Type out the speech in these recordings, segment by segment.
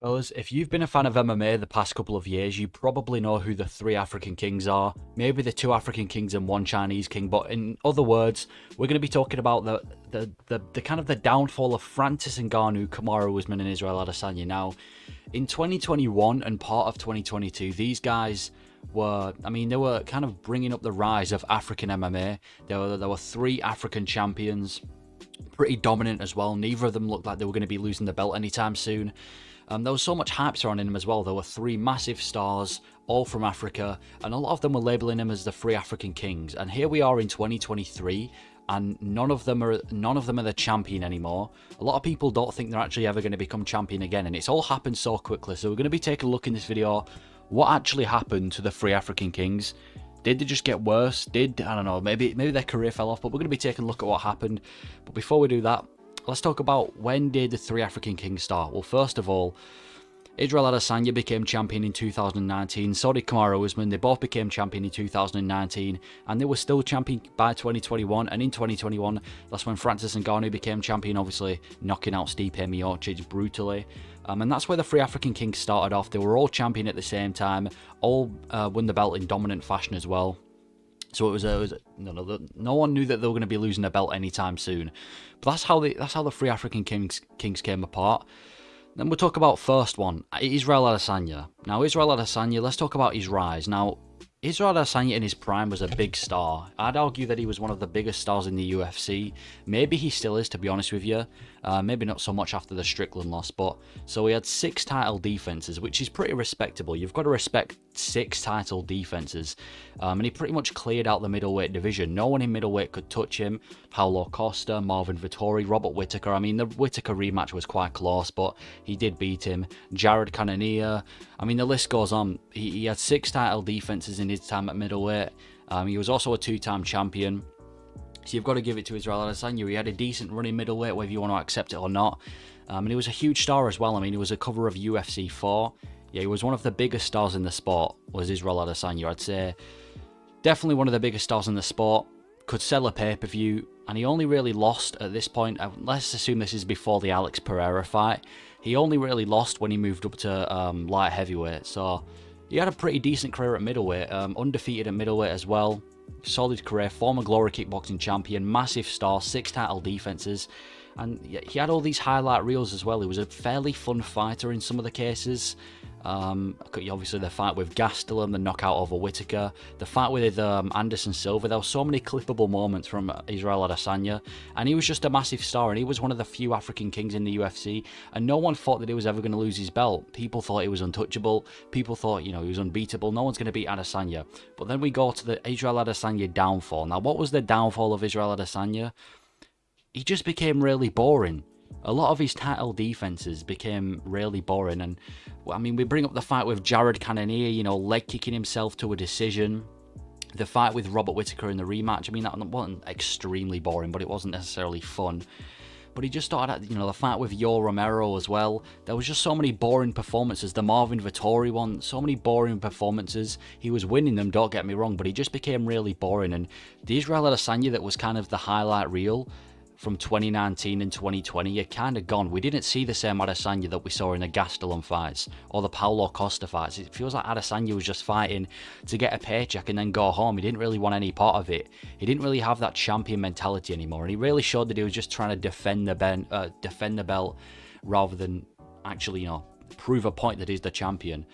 Fellas, if you've been a fan of MMA the past couple of years, you probably know who the three African kings are. Maybe the two African kings and one Chinese king, but in other words, we're going to be talking about the kind of the downfall of Francis Ngannou, Kamaru Usman, and Israel Adesanya. Now, in 2021 and part of 2022, these guys were, they were kind of bringing up the rise of African MMA. There were three African champions, pretty dominant as well. Neither of them looked like they were going to be losing the belt anytime soon. There was so much hype surrounding them as well. There were three massive stars, all from Africa, and a lot of them were labeling them as the three African kings. And here we are in 2023, and none of them are the champion anymore. A lot of people don't think they're actually ever going to become champion again, and it's all happened so quickly. So we're going to be taking a look in this video what actually happened to the three African kings. Did they just get worse? I don't know, maybe their career fell off, but we're going to be taking a look at what happened. But before we do that, let's talk about when did the three African kings start. Well, first of all, Israel Adesanya became champion in 2019, so did Kamaru Usman. They both became champion in 2019, and they were still champion by 2021, and in 2021, that's when Francis Ngannou became champion, obviously knocking out Stipe Miocic brutally. And that's where the three African kings started off. They were all champion at the same time, all won the belt in dominant fashion as well. So no one knew that they were going to be losing the belt anytime soon. But that's how the three African kings came apart. Then we'll talk about first one, Israel Adesanya. Now, Israel Adesanya, let's talk about his rise. Now, Israel Adesanya in his prime was a big star. I'd argue that he was one of the biggest stars in the UFC. Maybe he still is, to be honest with you. Maybe not so much after the Strickland loss, but so he had 6 title defenses, which is pretty respectable. You've got to respect 6 title defenses. And he pretty much cleared out the middleweight division. No one in middleweight could touch him. Paulo Costa, Marvin Vettori, Robert Whittaker. The Whittaker rematch was quite close, but he did beat him. Jared Cannonier. The list goes on. He had 6 title defenses in his time at middleweight. He was also a 2-time champion. So you've got to give it to Israel Adesanya. He had a decent run in middleweight, whether you want to accept it or not. And he was a huge star as well. He was a cover of UFC 4. Yeah, he was one of the biggest stars in the sport, was Israel Adesanya. I'd say definitely one of the biggest stars in the sport. Could sell a pay-per-view, and he only really lost at this point. Let's assume this is before the Alex Pereira fight. He only really lost when he moved up to light heavyweight. So he had a pretty decent career at middleweight, undefeated at middleweight as well. Solid career, former Glory Kickboxing champion, massive star, 6 title defenses, and he had all these highlight reels as well. He was a fairly fun fighter in some of the cases. Obviously the fight with Gastelum, the knockout over Whittaker, the fight with Anderson Silva. There were so many clippable moments from Israel Adesanya, and he was just a massive star, and he was one of the few African kings in the UFC, and no one thought that he was ever going to lose his belt. People thought he was untouchable. People thought, he was unbeatable. No one's going to beat Adesanya. But then we go to the Israel Adesanya downfall. Now, what was the downfall of Israel Adesanya? He just became really boring. A lot of his title defenses became really boring, and we bring up the fight with Jared Cannonier, leg kicking himself to a decision. The fight with Robert Whittaker in the rematch, that wasn't extremely boring, but it wasn't necessarily fun. But he just started at, the fight with Yo Romero as well. There was just so many boring performances. The Marvin Vettori one, so many boring performances. He was winning them, don't get me wrong, but he just became really boring. And the Israel Adesanya that was kind of the highlight reel from 2019 and 2020 are kind of gone. We didn't see the same Adesanya that we saw in the Gastelum fights or the Paulo Costa fights. It feels like Adesanya was just fighting to get a paycheck and then go home. He didn't really want any part of it. He didn't really have that champion mentality anymore, and he really showed that he was just trying to defend the belt rather than actually, prove a point that he's the champion.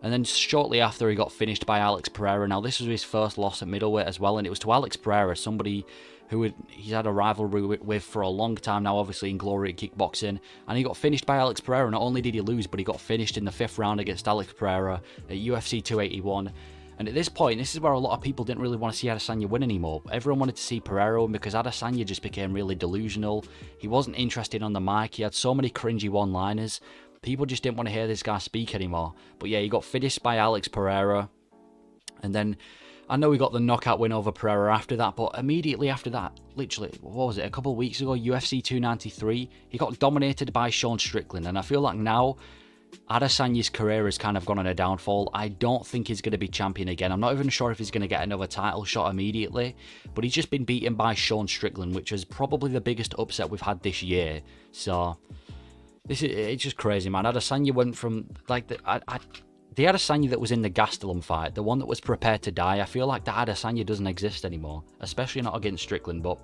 And then shortly after, he got finished by Alex Pereira. Now, this was his first loss at middleweight as well, and it was to Alex Pereira, somebody who he's had a rivalry with for a long time now, obviously in Glory Kickboxing, and he got finished by Alex Pereira. Not only did he lose, but he got finished in the 5th round against Alex Pereira at UFC 281. And at this point, this is where a lot of people didn't really want to see Adesanya win anymore. Everyone wanted to see Pereira win because Adesanya just became really delusional. He wasn't interested on the mic. He had so many cringy one-liners. People just didn't want to hear this guy speak anymore. But yeah, he got finished by Alex Pereira. And then I know we got the knockout win over Pereira after that, but immediately after that, literally, what was it, a couple of weeks ago, UFC 293, he got dominated by Sean Strickland. And I feel like now Adesanya's career has kind of gone on a downfall. I don't think he's going to be champion again. I'm not even sure if he's going to get another title shot immediately, but he's just been beaten by Sean Strickland, which is probably the biggest upset we've had this year. So It's just crazy, man. Adesanya went from like the Adesanya that was in the Gastelum fight, the one that was prepared to die. I feel like the Adesanya doesn't exist anymore, especially not against Strickland. But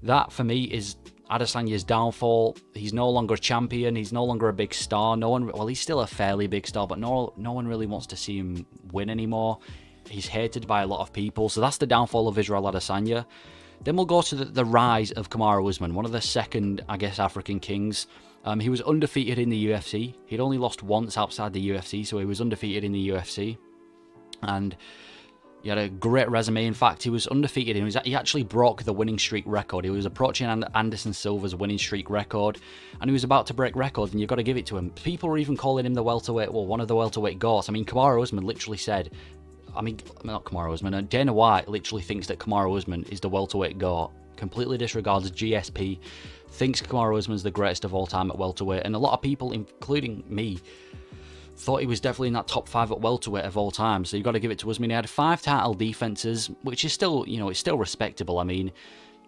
that for me is Adesanya's downfall. He's no longer a champion. He's no longer a big star. Well, he's still a fairly big star, but no one really wants to see him win anymore. He's hated by a lot of people. So that's the downfall of Israel Adesanya. Then we'll go to the rise of Kamaru Usman, one of the second, I guess, African kings. He was undefeated in the UFC. He'd only lost once outside the UFC, so he was undefeated in the UFC. And he had a great resume. In fact, he was undefeated. He actually broke the winning streak record. He was approaching Anderson Silva's winning streak record, and he was about to break records, and you've got to give it to him. People were even calling him the welterweight, well, one of the welterweight goats. I mean, Kamaru Usman literally said, not Kamaru Usman, Dana White literally thinks that Kamaru Usman is the welterweight goat. Completely disregards GSP, thinks Kamaru Usman's the greatest of all time at welterweight, and a lot of people, including me, thought he was definitely in that top 5 at welterweight of all time. So you've got to give it to Usman. He had 5 title defenses, which is still, it's still respectable. I mean,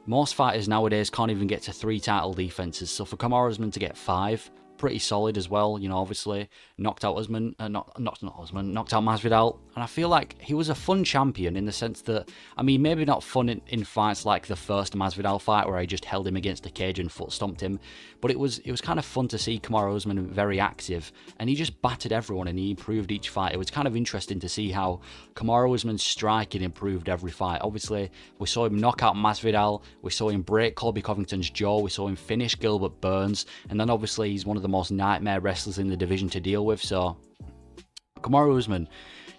most fighters nowadays can't even get to 3 title defenses. So for Kamaru Usman to get 5, pretty solid as well. Obviously knocked out Usman, knocked out Masvidal, and I feel like he was a fun champion in the sense that, maybe not fun in fights like the first Masvidal fight where I just held him against the cage and foot stomped him, but it was kind of fun to see Kamaru Usman very active, and he just battered everyone and he improved each fight. It was kind of interesting to see how Kamaru Usman's striking improved every fight. Obviously, we saw him knock out Masvidal, we saw him break Colby Covington's jaw, we saw him finish Gilbert Burns, and then obviously he's one of the most nightmare wrestlers in the division to deal with. So Kamaru Usman,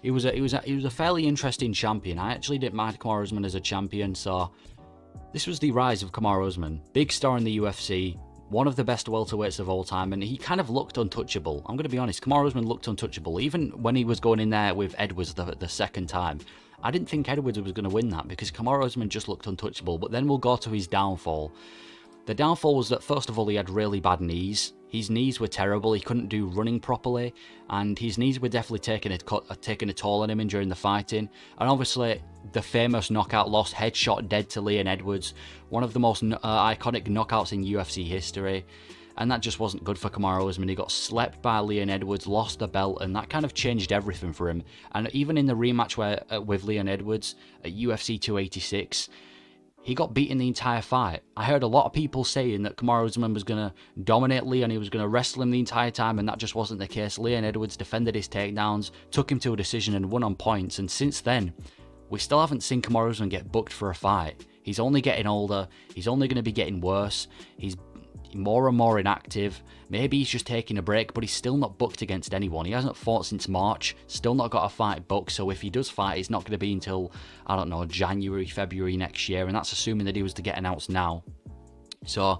he was a fairly interesting champion. I actually didn't mind Kamaru Usman as a champion. So this was the rise of Kamaru Usman, big star in the UFC, one of the best welterweights of all time, and he kind of looked untouchable. I'm going to be honest, Kamaru Usman looked untouchable. Even when he was going in there with Edwards the second time, I didn't think Edwards was going to win that because Kamaru Usman just looked untouchable. But then we'll go to his downfall. The downfall was that, first of all, he had really bad knees. His knees were terrible. He couldn't do running properly, and his knees were definitely taking a toll on him during the fighting. And obviously, the famous knockout loss, headshot dead to Leon Edwards, one of the most iconic knockouts in UFC history. And that just wasn't good for Kamaru Usman. He got slept by Leon Edwards, lost the belt, and that kind of changed everything for him. And even in the rematch with Leon Edwards at UFC 286, he got beaten the entire fight. I heard a lot of people saying that Kamaru Usman was going to dominate Leon, he was going to wrestle him the entire time, and that just wasn't the case. Leon Edwards defended his takedowns, took him to a decision, and won on points. And since then, we still haven't seen Kamaru Usman get booked for a fight. He's only getting older. He's only going to be getting worse. He's more and more inactive. Maybe he's just taking a break, but he's still not booked against anyone. He hasn't fought since March, still not got a fight booked. So if he does fight, it's not going to be until, I don't know, January, February next year, and that's assuming that he was to get announced now. So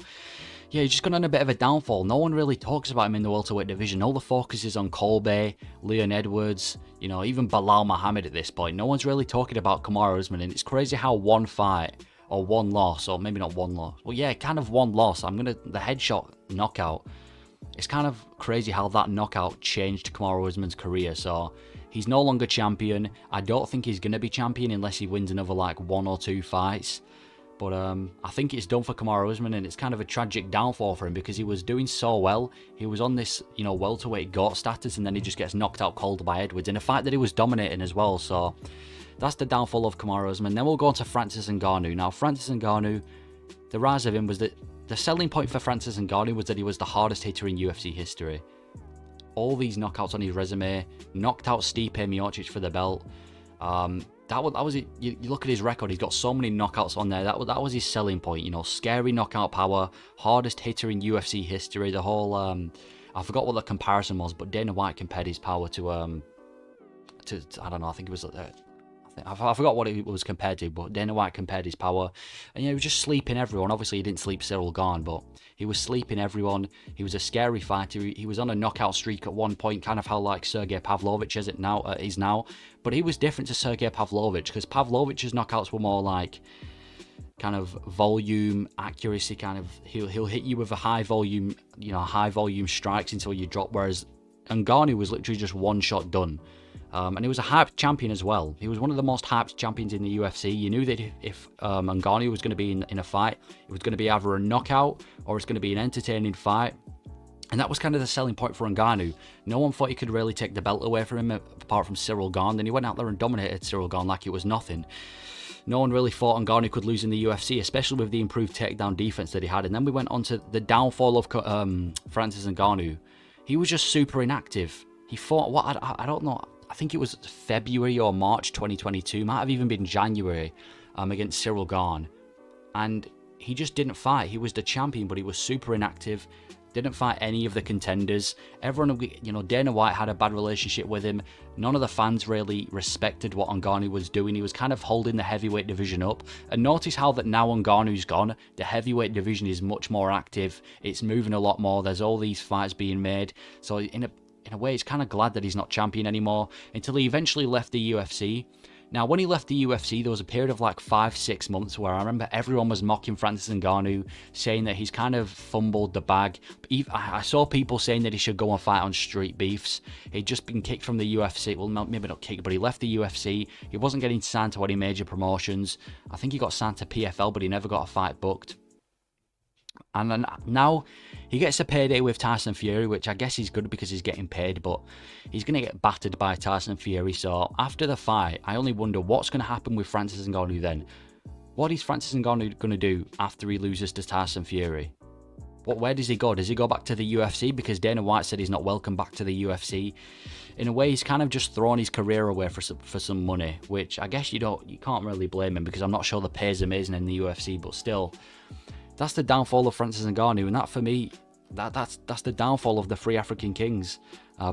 yeah, he's just gone on a bit of a downfall. No one really talks about him in the welterweight division. All the focus is on Colby, Leon Edwards, even Bilal Muhammad at this point. No one's really talking about Kamaru Usman, and it's crazy how one fight or one loss, or maybe not one loss, well, yeah, kind of one loss. The headshot knockout. It's kind of crazy how that knockout changed Kamaru Usman's career. So he's no longer champion. I don't think he's going to be champion unless he wins another 1 or 2 fights. But I think it's done for Kamaru Usman, and it's kind of a tragic downfall for him because he was doing so well. He was on this, welterweight GOAT status, and then he just gets knocked out cold by Edwards in a fight that he was dominating as well. So that's the downfall of Kamaru Usman. Then we'll go on to Francis Ngannou. Now, Francis Ngannou, the rise of him was that the selling point for Francis Ngannou was that he was the hardest hitter in UFC history. All these knockouts on his resume, knocked out Stipe Miocic for the belt. That was it. You look at his record; he's got so many knockouts on there. That was his selling point. Scary knockout power, hardest hitter in UFC history. The whole I forgot what the comparison was, but Dana White compared his power to I don't know. I think it was I forgot what it was compared to, but Dana White compared his power, and he was just sleeping everyone. Obviously, he didn't sleep Cyril Gane, but he was sleeping everyone. He was a scary fighter. He was on a knockout streak at one point, kind of how Sergey Pavlovich is now. But he was different to Sergey Pavlovich because Pavlovich's knockouts were more kind of volume, accuracy. Kind of he'll hit you with a high volume strikes until you drop. Whereas Ngannou was literally just one shot done. And he was a hyped champion as well. He was one of the most hyped champions in the UFC. You knew that if Ngannou was going to be in a fight, it was going to be either a knockout or it's going to be an entertaining fight. And that was kind of the selling point for Ngannou. No one thought he could really take the belt away from him, apart from Cyril Gane. Then he went out there and dominated Cyril Gane like it was nothing. No one really thought Ngannou could lose in the UFC, especially with the improved takedown defense that he had. And then we went on to the downfall of Francis Ngannou. He was just super inactive. He fought, what, I don't know, I think it was February or March 2022, might have even been January, against Cyril Gane. And he just didn't fight. He was the champion, but he was super inactive. Didn't fight any of the contenders. Everyone, you know, Dana White had a bad relationship with him. None of the fans really respected what Ngannou was doing. He was kind of holding the heavyweight division up. And notice how that now Ngannou's gone, the heavyweight division is much more active. It's moving a lot more. There's all these fights being made. So in a way, it's kind of glad that he's not champion anymore, until he eventually left the UFC. Now, when he left the UFC, there was a period of like 5-6 months where I remember everyone was mocking Francis Ngannou, saying that he's kind of fumbled the bag. I saw people saying that he should go and fight on street beefs. He'd just been kicked from the UFC. Well, maybe not kicked, but he left the UFC. He wasn't getting signed to any major promotions. I think he got signed to PFL, but he never got a fight booked. And then now he gets a payday with Tyson Fury, which I guess is good because he's getting paid, but he's going to get battered by Tyson Fury. So after the fight, I only wonder what's going to happen with Francis Ngannou then. What is Francis Ngannou going to do after he loses to Tyson Fury? Where does he go? Does he go back to the UFC? Because Dana White said he's not welcome back to the UFC. In a way, he's kind of just thrown his career away for some money, which I guess you can't really blame him, because I'm not sure the pay's amazing in the UFC, but still. That's the downfall of Francis Ngannou, and that for me, that's the downfall of the three African kings.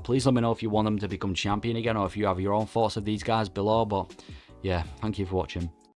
Please let me know if you want them to become champion again, or if you have your own thoughts of these guys below. But yeah, thank you for watching.